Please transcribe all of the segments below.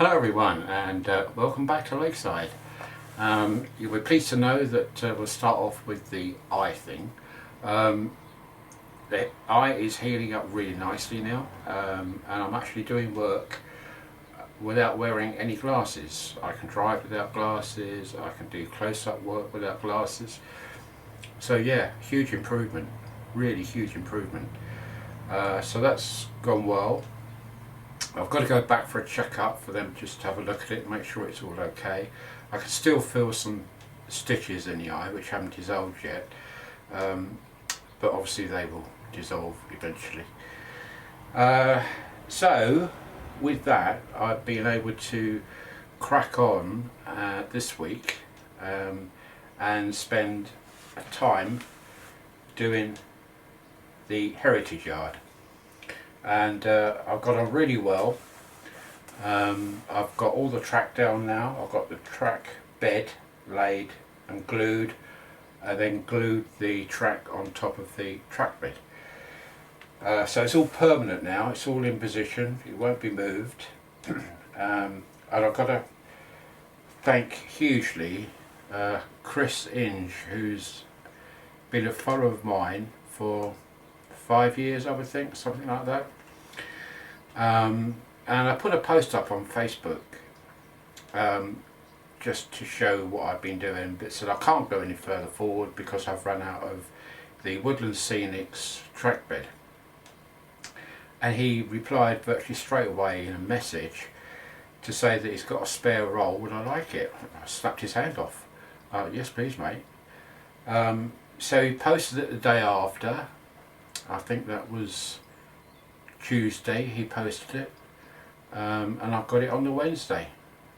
Hello everyone, and welcome back to Lakeside. You'll be pleased to know that we'll start off with the eye thing. The eye is healing up really nicely now, and I'm actually doing work without wearing any glasses. I can drive without glasses, I can do close-up work without glasses. So yeah, huge improvement, really huge improvement. So that's gone well. I've got to go back for a check-up for them just to have a look at it and make sure it's all okay. I can still feel some stitches in the eye which haven't dissolved yet, but obviously they will dissolve eventually. So with that, I've been able to crack on this week and spend time doing the heritage yard. And I've got on really well. I've got all the track down now. I've got the track bed laid and glued, and then glued the track on top of the track bed. So it's all permanent now, it's all in position, it won't be moved. And I've got to thank hugely Chris Inge, who's been a follower of mine for 5 years, I would think, something like that. And I put a post up on Facebook just to show what I've been doing, but said I can't go any further forward because I've run out of the Woodland Scenics track bed. And he replied virtually straight away in a message to say that he's got a spare roll, would I like it? I slapped his hand off. Yes please mate. So he posted it the day after. I think that was Tuesday he posted it, and I've got it on the Wednesday.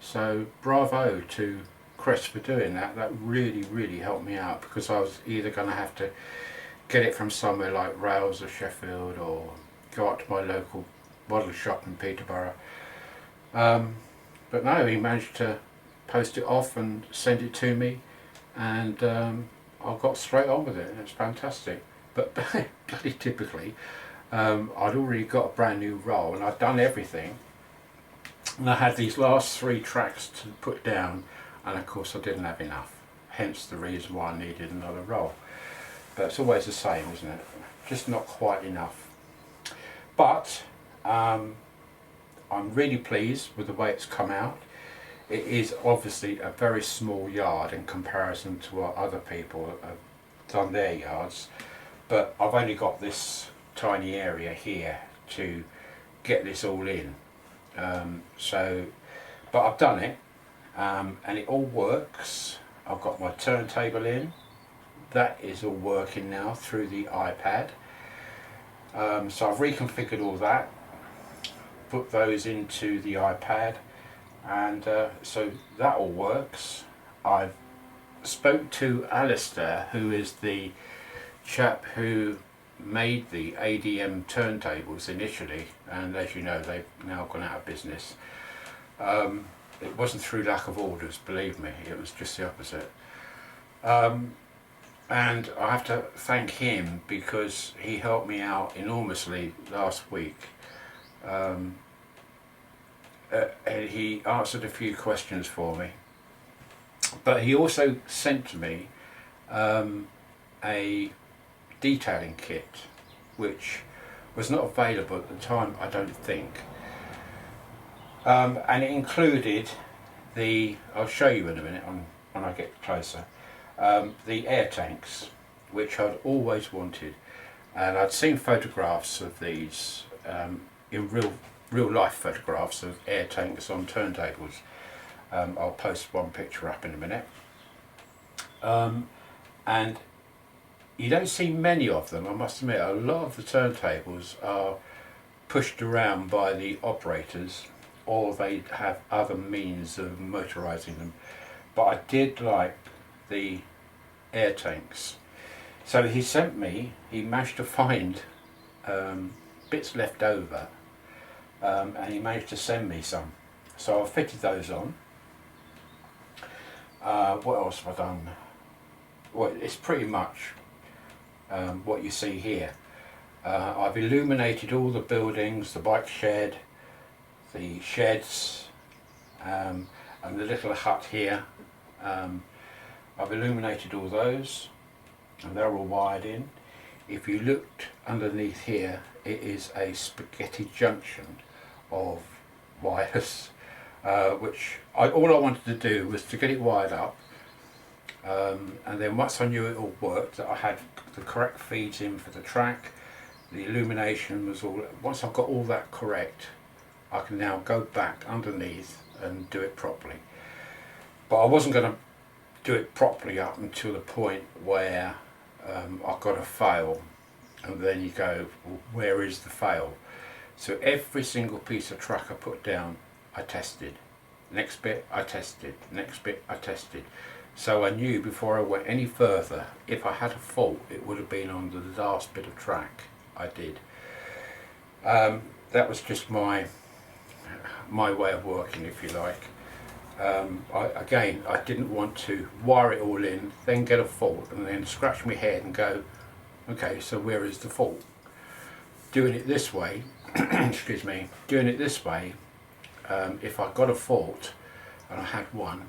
So bravo to Chris for doing that. That really helped me out, because I was either going to have to get it from somewhere like Rails or Sheffield, or go up to my local model shop in Peterborough. But no, he managed to post it off and send it to me, and I got straight on with it, and it's fantastic. But bloody typically, I'd already got a brand new roll and I'd done everything, and I had these last 3 tracks to put down, and of course I didn't have enough, hence the reason why I needed another roll. But it's always the same, isn't it? Just not quite enough. But I'm really pleased with the way it's come out. It is obviously a very small yard in comparison to what other people have done their yards, but I've only got this tiny area here to get this all in. But I've done it, and it all works. I've got my turntable in, that is all working now through the iPad. So I've reconfigured all that, put those into the iPad, and so that all works. I've spoke to Alistair, who is the chap who made the ADM turntables initially, and as you know they've now gone out of business. It wasn't through lack of orders, believe me, it was just the opposite. And I have to thank him because he helped me out enormously last week. And he answered a few questions for me, but he also sent to me a detailing kit which was not available at the time, I don't think, and it included the, I'll show you in a minute when I get closer, the air tanks, which I'd always wanted, and I'd seen photographs of these in real life photographs of air tanks on turntables. I'll post one picture up in a minute, and you don't see many of them, I must admit. A lot of the turntables are pushed around by the operators, or they have other means of motorising them, but I did like the air tanks. So he sent me, he managed to find bits left over, and he managed to send me some. So I fitted those on. What else have I done? Well, it's pretty much what you see here. I've illuminated all the buildings, the bike shed, the sheds, and the little hut here, I've illuminated all those and they're all wired in. If you looked underneath here, it is a spaghetti junction of wires, which all I wanted to do was to get it wired up, and then once I knew it all worked, that I had the correct feeds in for the track, the illumination was all, once I've got all that correct, I can now go back underneath and do it properly. But I wasn't going to do it properly up until the point where I got a fail, and then you go, well, where is the fail? So every single piece of track I put down, I tested. Next bit I tested, next bit I tested. So I knew before I went any further, if I had a fault, it would have been on the last bit of track I did. That was just my way of working, if you like. I didn't want to wire it all in, then get a fault, and then scratch my head and go, okay, so where is the fault? Doing it this way, excuse me, doing it this way, if I got a fault, and I had one,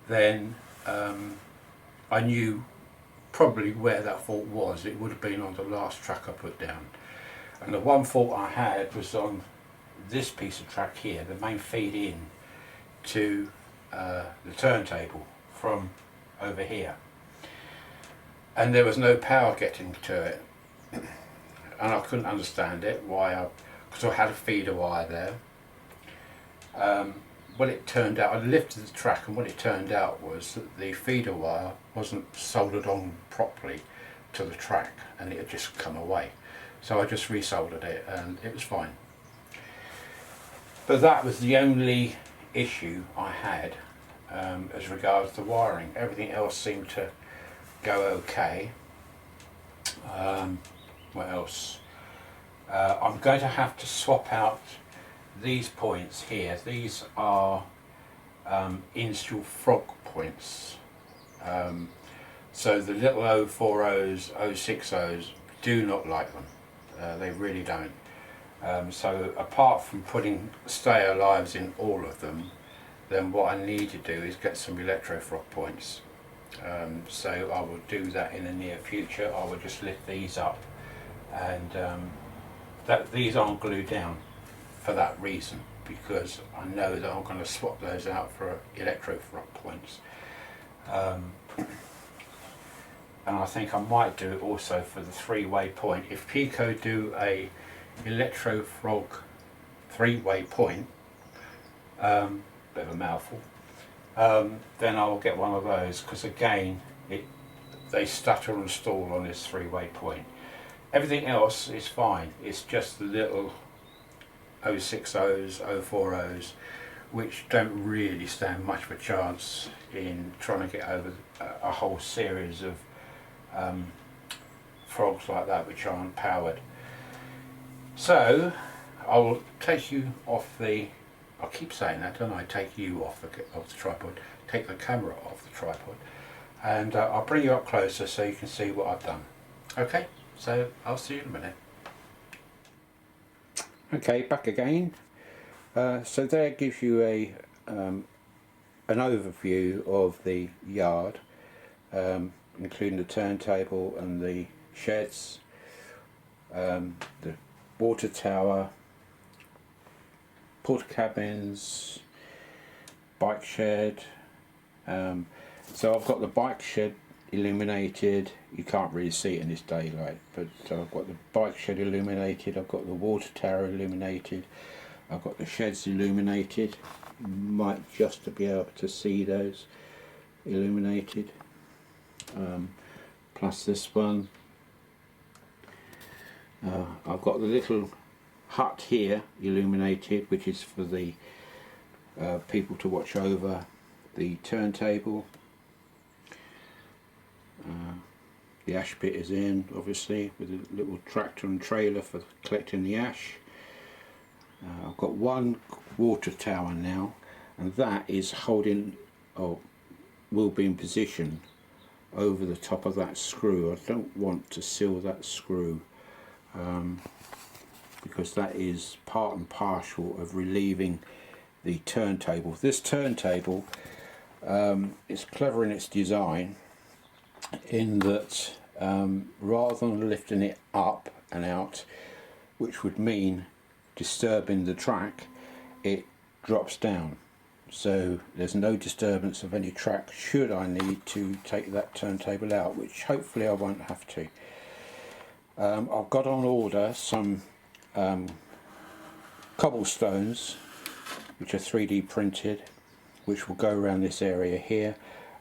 then I knew probably where that fault was. It would have been on the last track I put down. And the one fault I had was on this piece of track here, the main feed in to the turntable from over here. And there was no power getting to it. And I couldn't understand it, because I had a feeder wire there. What it turned out, I lifted the track, and what it turned out was that the feeder wire wasn't soldered on properly to the track, and it had just come away. So I just resoldered it, and it was fine. But that was the only issue I had as regards the wiring. Everything else seemed to go okay. What else? I'm going to have to swap out these points here. These are install frog points. So the little 040s, 060s do not like them. They really don't. So apart from putting stay alives in all of them, then what I need to do is get some electro frog points. So I will do that in the near future. I will just lift these up, and these aren't glued down for that reason, because I know that I'm going to swap those out for electro frog points. And I think I might do it also for the three-way point. If Pico do a electro frog three-way point, bit of a mouthful, then I'll get one of those, because again they stutter and stall on this three-way point. Everything else is fine, it's just the little 060s, 040s which don't really stand much of a chance in trying to get over a whole series of frogs like that which aren't powered. So I'll take you off the, I keep saying that, don't I? Take you off the tripod, take the camera off the tripod, and I'll bring you up closer so you can see what I've done. Okay, so I'll see you in a minute. Okay, back again. So there gives you an overview of the yard, including the turntable and the sheds, the water tower, porta cabins, bike shed. So I've got the bike shed illuminated. You can't really see it in this daylight, but I've got the bike shed illuminated, I've got the water tower illuminated, I've got the sheds illuminated. You might just to be able to see those illuminated, plus this one. I've got the little hut here illuminated, which is for the people to watch over the turntable. The ash pit is in, obviously, with a little tractor and trailer for collecting the ash. I've got one water tower now, and that is holding, or will be in position over the top of that screw. I don't want to seal that screw, because that is part and parcel of relieving the turntable. This turntable is clever in its design, in that rather than lifting it up and out, which would mean disturbing the track, it drops down, so there's no disturbance of any track should I need to take that turntable out, which hopefully I won't have to. I've got on order some cobblestones which are 3D printed, which will go around this area here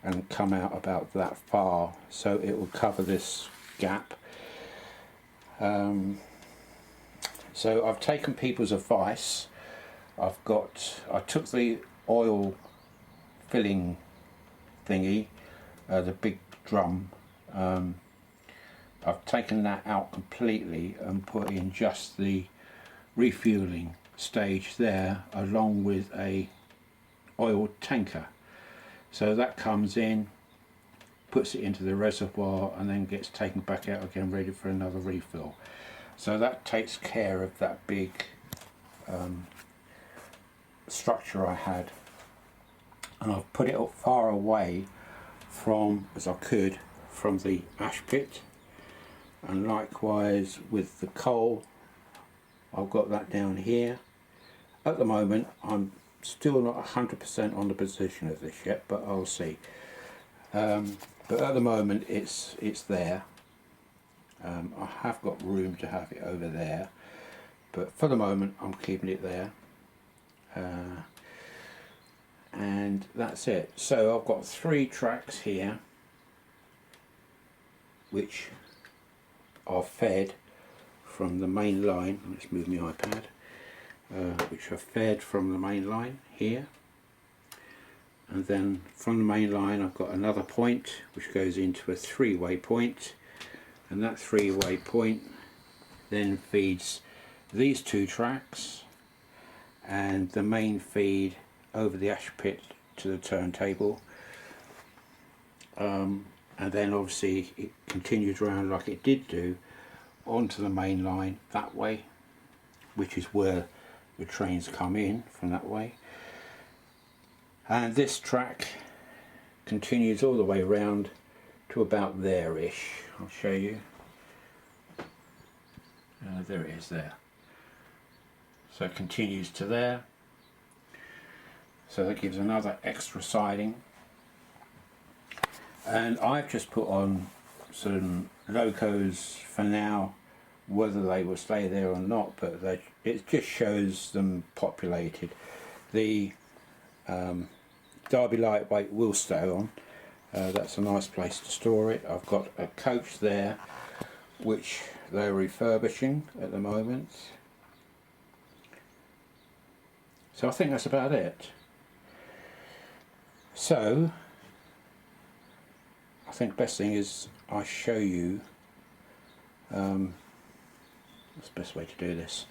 and come out about that far, so it will cover this gap. So I've taken people's advice. I took the oil filling thingy, the big drum, I've taken that out completely and put in just the refueling stage there, along with a oil tanker. So that comes in, puts it into the reservoir, and then gets taken back out again, ready for another refill. So that takes care of that big structure I had, and I've put it up far away from as I could from the ash pit, and likewise with the coal I've got that down here. At the moment I'm still not 100% on the position of this yet, but I'll see. But at the moment it's there. I have got room to have it over there, but for the moment I'm keeping it there. And that's it. So I've got 3 tracks here which are fed from the main line. Let's move my iPad. Which are fed from the main line here, and then from the main line I've got another point which goes into a 3-way point, and that 3-way point then feeds these 2 tracks and the main feed over the ash pit to the turntable, and then obviously it continues around like it did do onto the main line that way, which is where the trains come in from that way. And this track continues all the way around to about there-ish. I'll show you. There it is there. So it continues to there. So that gives another extra siding. And I've just put on some locos for now, whether they will stay there or not, but it just shows them populated. The Derby Lightweight will stay on. That's a nice place to store it. I've got a coach there which they're refurbishing at the moment. So I think that's about it. So I think the best thing is I show you what's the best way to do this.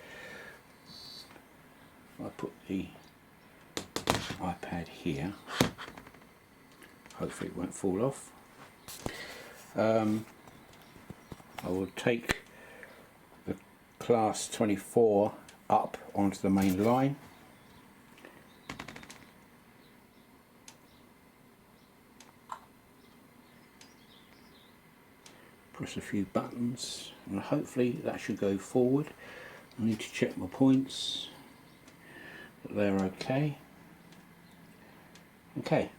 I put the iPad here, hopefully it won't fall off. I will take the class 24 up onto the main line. Press a few buttons and hopefully that should go forward. I need to check my points that they're okay. Okay.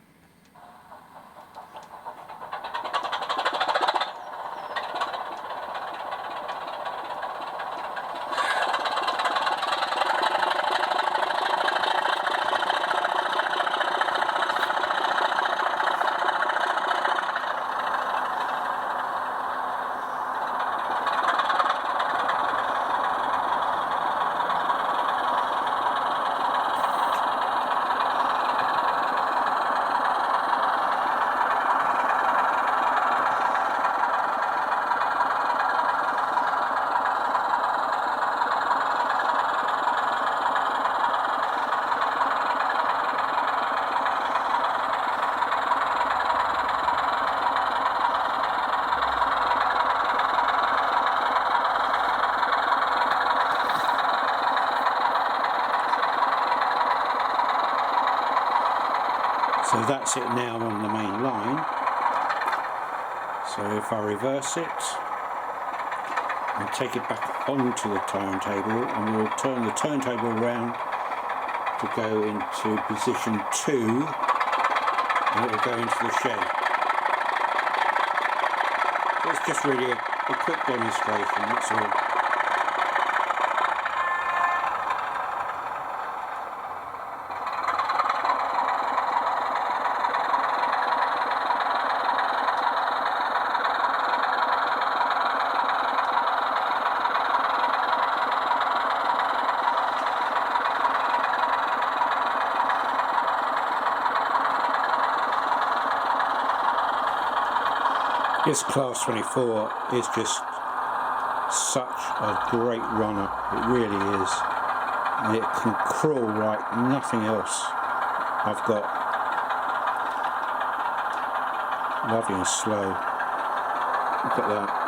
So that's it now on the main line. So if I reverse it and take it back onto the turntable, and we'll turn the turntable around to go into position 2, and it will go into the shed. So it's just really a quick demonstration, that's all. This Class 24 is just such a great runner, it really is. And it can crawl like nothing else I've got. Lovely and slow. Look at that.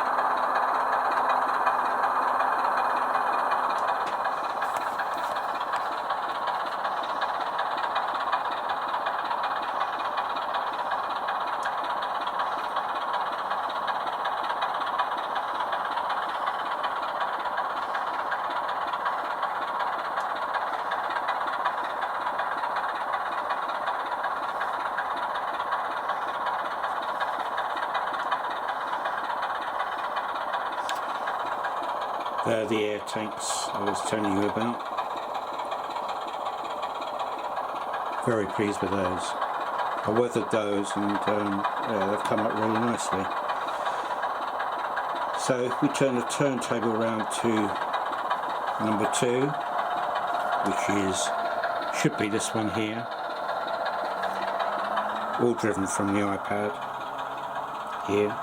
They're the air tanks I was telling you about. Very pleased with those. I weathered those and yeah, they've come up really nicely. So if we turn the turntable around to number 2, which should be this one here, all driven from the iPad here.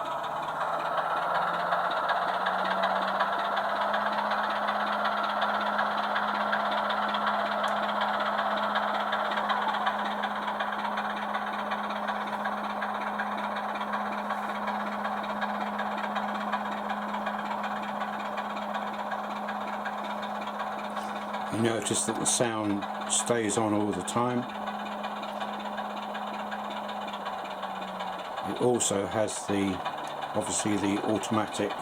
You notice that the sound stays on all the time. It also has obviously the automatic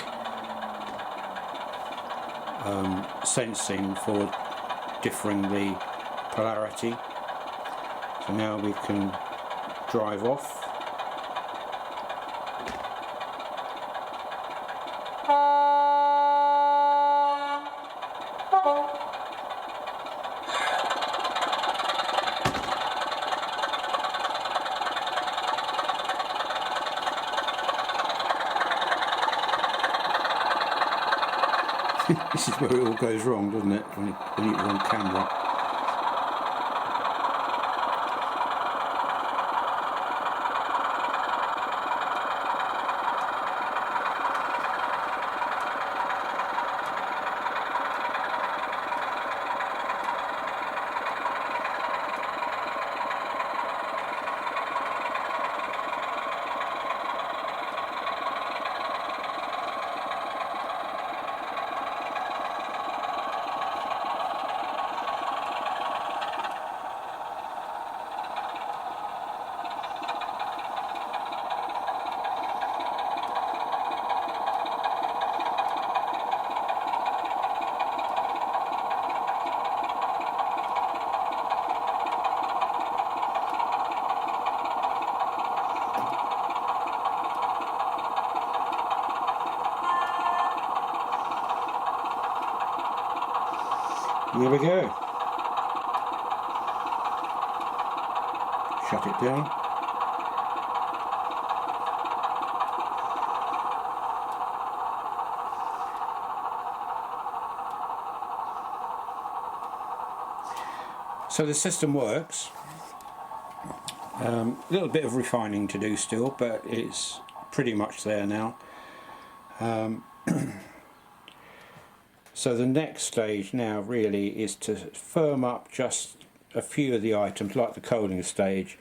sensing for differing the polarity. So now we can drive off. This is where it all goes wrong, doesn't it, when you're on camera. Here we go. Shut it down. So the system works. A little bit of refining to do still, but it's pretty much there now. So the next stage now really is to firm up just a few of the items, like the coaling stage,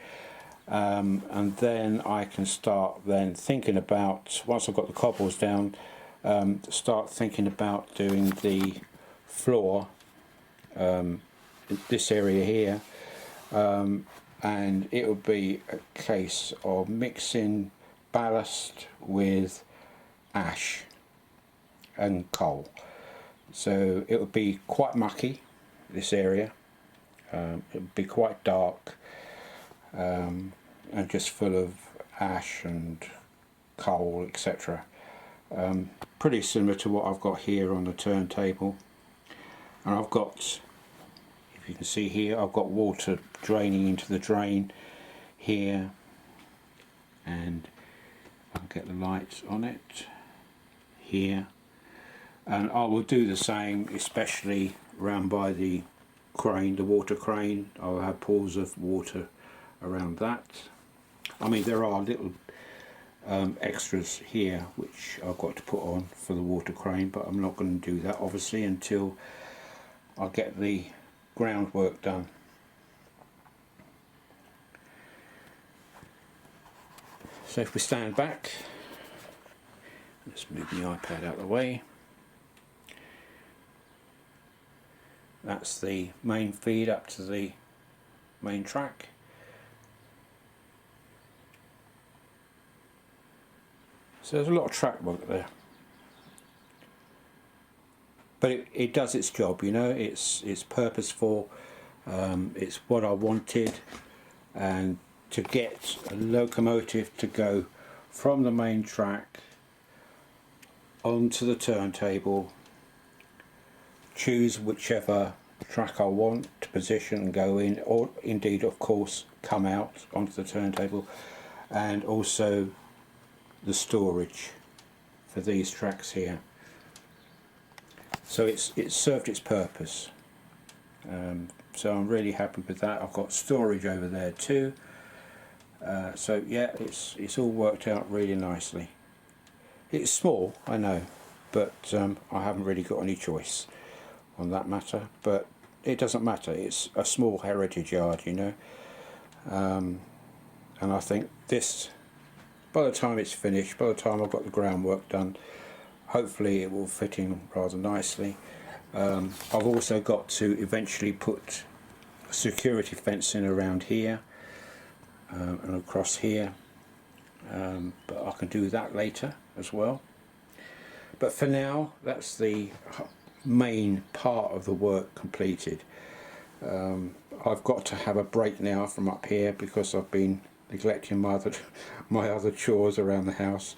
and then I can start then thinking about, once I've got the cobbles down, start thinking about doing the floor, this area here, and it would be a case of mixing ballast with ash and coal. So it would be quite mucky, this area. It would be quite dark, and just full of ash and coal, etc. Pretty similar to what I've got here on the turntable. And I've got, if you can see here, I've got water draining into the drain here, and I'll get the lights on it here. And I will do the same, especially round by the crane, the water crane. I'll have pools of water around that. I mean, there are little extras here which I've got to put on for the water crane, but I'm not going to do that obviously until I get the groundwork done. So if we stand back, let's move the iPad out of the way. That's the main feed up to the main track. So there's a lot of track work there, but it does its job, you know. It's purposeful. It's what I wanted, and to get a locomotive to go from the main track onto the turntable, choose whichever track I want to position and go in, or indeed of course come out onto the turntable, and also the storage for these tracks here. So it's served its purpose. So I'm really happy with that. I've got storage over there too. So yeah, it's all worked out really nicely. It's small, I know, but I haven't really got any choice on that matter. But it doesn't matter. It's a small heritage yard, you know. And I think this, by the time it's finished, by the time I've got the groundwork done, hopefully it will fit in rather nicely. I've also got to eventually put security fencing around here and across here, but I can do that later as well. But for now, that's the main part of the work completed. I've got to have a break now from up here because I've been neglecting my other chores around the house.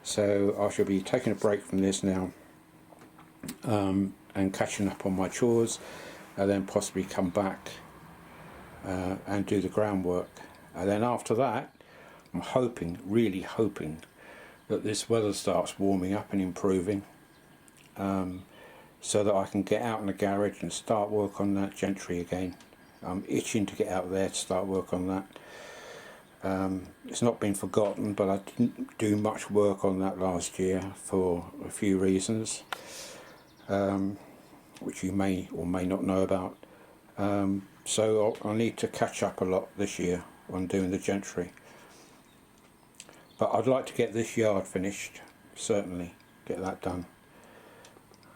So I shall be taking a break from this now, and catching up on my chores, and then possibly come back and do the groundwork. And then after that, I'm hoping, really hoping, that this weather starts warming up and improving, so that I can get out in the garage and start work on that gentry again. I'm itching to get out there to start work on that. It's not been forgotten, but I didn't do much work on that last year for a few reasons, which you may or may not know about. So I'll need to catch up a lot this year on doing the gentry. But I'd like to get this yard finished, certainly get that done,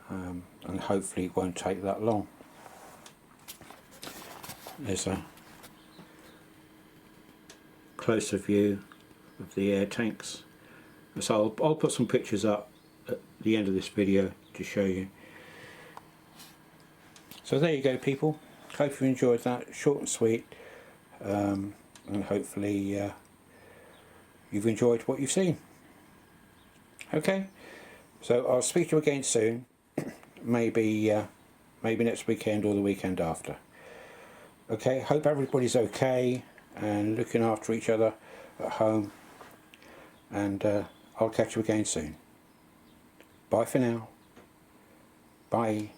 and hopefully it won't take that long. There's a closer view of the air tanks. So I'll put some pictures up at the end of this video to show you. So there you go, people. Hope you enjoyed that, short and sweet, and hopefully you've enjoyed what you've seen. Okay, so I'll speak to you again soon. maybe next weekend or the weekend after. Okay, hope everybody's okay and looking after each other at home, and I'll catch you again soon. Bye for now. Bye.